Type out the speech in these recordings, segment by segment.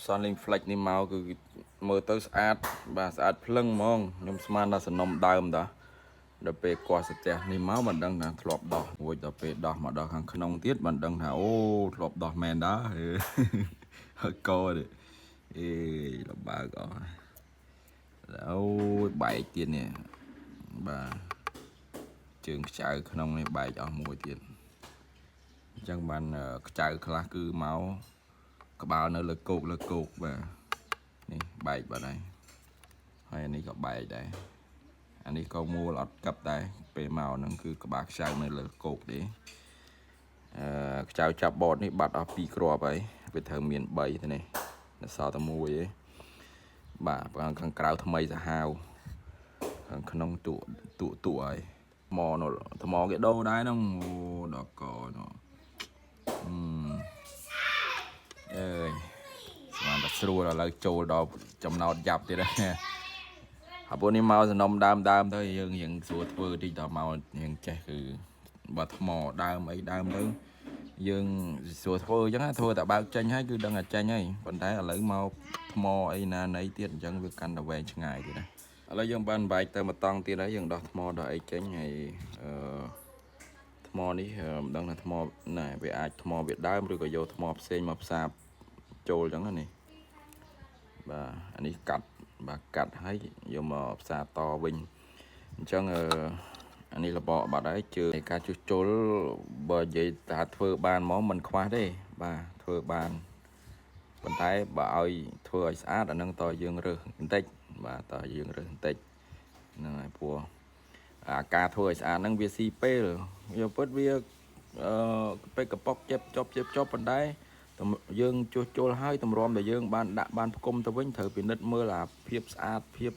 Sunling Flex នេះមកគឺមើលទៅស្អាតបាទស្អាតភ្លឹងហ្មងខ្ញុំស្មានថាសំណុំដើមតាដល់ពេលគាត់ស្ទះនេះមកមិនដឹងថាធ្លាប់ដោះរួចដល់ពេលដោះមកដល់ខាងក្នុងទៀតមិនដឹងថាអូធ្លាប់ដោះមែនតាហើយកោទេអេលំបើកអស់អូយបែកទៀតនេះបាទជើងខ្ចៅក្នុងនេះបែកអស់មួយទៀតអញ្ចឹងបានខ្ចៅខ្លះគឺមកក្បាលនៅលើគោកបាទនេះបែកបាត់ហើយអានេះក៏បែកដែរអានេះក៏មួលអត់កាប់ដែរពេលមកហ្នឹងគឺក្បាលខ្ចៅនៅលើគោកទេខ្ចៅចាប់បតនេះបាត់អស់2គ្រាប់ហើយវាត្រូវមាន3ទេនេះនៅសល់តែមួយឯងបាទខាងក្រៅថ្មីសាហាវខាងក្នុងទូហើយថ្មនោះថ្មគេដូរដែរហ្នឹងអូដល់កនោះអើយស្មានតែស្រួលឥឡូវចូលដល់ចំណោតយ៉ាប់ទៀតហើយអាពួកនេះមកសំណុំដើមទៅយើងរៀងស្រួលធ្វើតិចដល់មករៀងចេះគឺបើថ្មដើមអីដើមទៅយើងស្រួលធ្វើអញ្ចឹងធ្វើតែបើកចេញហើយគឺដឹងតែចេញហើយប៉ុន្តែឥឡូវមកថ្មអីណាណីទៀតអញ្ចឹងវាកាន់តែវែងឆ្ងាយទៀតណាឥឡូវយើងបានបែកទៅមួយតង់ទៀតហើយយើងដោះថ្មដោះអីចេញហើយថ្មនេះមិនដឹងថាថ្មណាវាអាចថ្មវាដើមឬក៏យកថ្មផ្សេងមកផ្សារចូលអញ្ចឹងណានេះបាទអានេះកាត់ហើយយកមកផ្សារតវិញអញ្ចឹងអានេះរបកបាត់ហើយជឿការជួសជុលបើនិយាយថាធ្វើបានមកមិនខ្វះទេបាទធ្វើបានប៉ុន្តែបើឲ្យធ្វើឲ្យស្អាតអានឹងតយើងរើសបន្តិចបាទតយើងរើសបន្តិចហ្នឹងហើយព្រោះអាការធ្វើឲ្យស្អាតហ្នឹងវាស៊ីពេលយកពិតវាពេលកប៉ុកជប់ប៉ុន្តែយើងជួសជុលហើយតម្រាំដែលយើងបានដាក់បានផ្គុំទៅវិញត្រូវពិនិត្យមើលអាភាពស្អាតភាព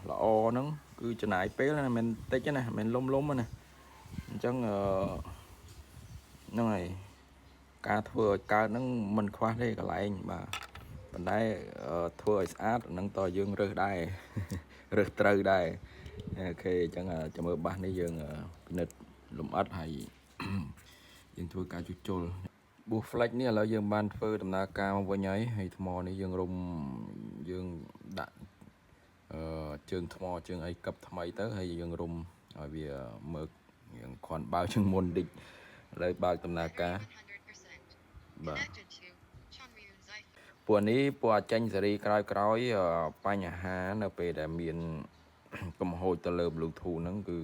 ល្អហ្នឹងគឺចំណាយពេលណាមិនតិចណាមិនលំណាអញ្ចឹងហ្នឹងហើយការធ្វើឲ្យកើតហ្នឹងមិនខ្វះទេកន្លែងបាទប៉ុន្តែធ្វើឲ្យស្អាតហ្នឹងតយើងរើសដែររើសត្រូវដែរអូខេអញ្ចឹងចាំមើលបាសនេះយើងពិនិត្យលម្អិតហើយយើងធ្វើការជួសជុលប៊ូ flex នេះឥឡូវយើងបានធ្វើដំណើរការមកវិញហើយថ្មនេះយើងរុំយើងដាក់ជើងថ្មជើងអីកឹបថ្មីទៅហើយយើងរុំឲ្យវាមើលយើងគ្រាន់បើកជាងមុនតិចឥឡូវបើកដំណើរការបាទពួកនេះពួកចេញសេរីក្រោយបញ្ហានៅពេលដែលមានកំហូចទៅលើ Bluetooth ហ្នឹងគឺ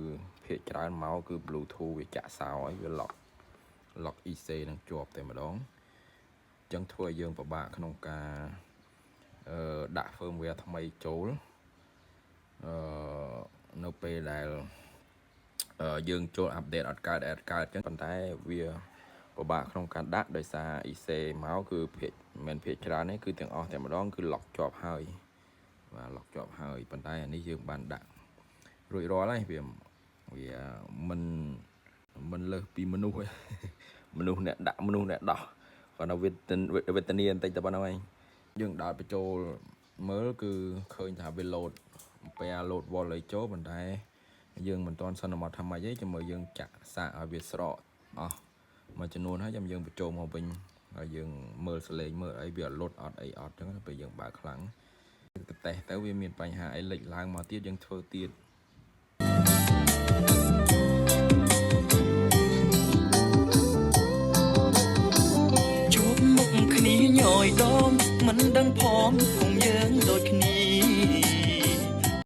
ភាគច្រើនមកគឺ Bluetooth វាចាក់សោហើយវាlock IC នឹងជាប់តែម្ដងអញ្ចឹងធ្វើឲ្យយើងពិបាកក្នុងការដាក់ firmware ថ្មីចូលនៅពេលដែលយើងចូល update អត់កើតអញ្ចឹងប៉ុន្តែវាពិបាកក្នុងការដាក់ដោយសារ IC មកគឺមិនភាគច្រើនទេគឺទាំងអស់តែម្ដងគឺ lock ជាប់ហើយបាទ lock ជាប់ហើយប៉ុន្តែអានេះយើងបានដាក់រួចរាល់ហើយវាមិនលើសពីមនុស្សទេមនុស្សអ្នកដាក់មនុស្សអ្នកដោះគាត់នៅវេទនាបន្តិចតែប៉ុណ្្នឹងឯងយើងដោតបញ្ចូលមើលគឺឃើញថាវាលោតវ៉លអីចូលប៉ុន្តែយើងមិនទាន់សន្មតថាម៉េចទេចាំមើលយើងចាក់សាកឲ្យវាស្រកអស់មួយចំនួនហើយចាំយើងបញ្ចូលមកវិញហើយយើងមើលសលេងមើលអីវាលុតអត់អីអត់អញ្ចឹងពេលយើងបើកខ្លាំងតេស្តទៅវាមានបញ្ហាអីលេចឡើងមកទៀតយើងធ្វើទៀតជួបមុខគ្នាញយដងមិនដឹងផងយើងដូចគ្នា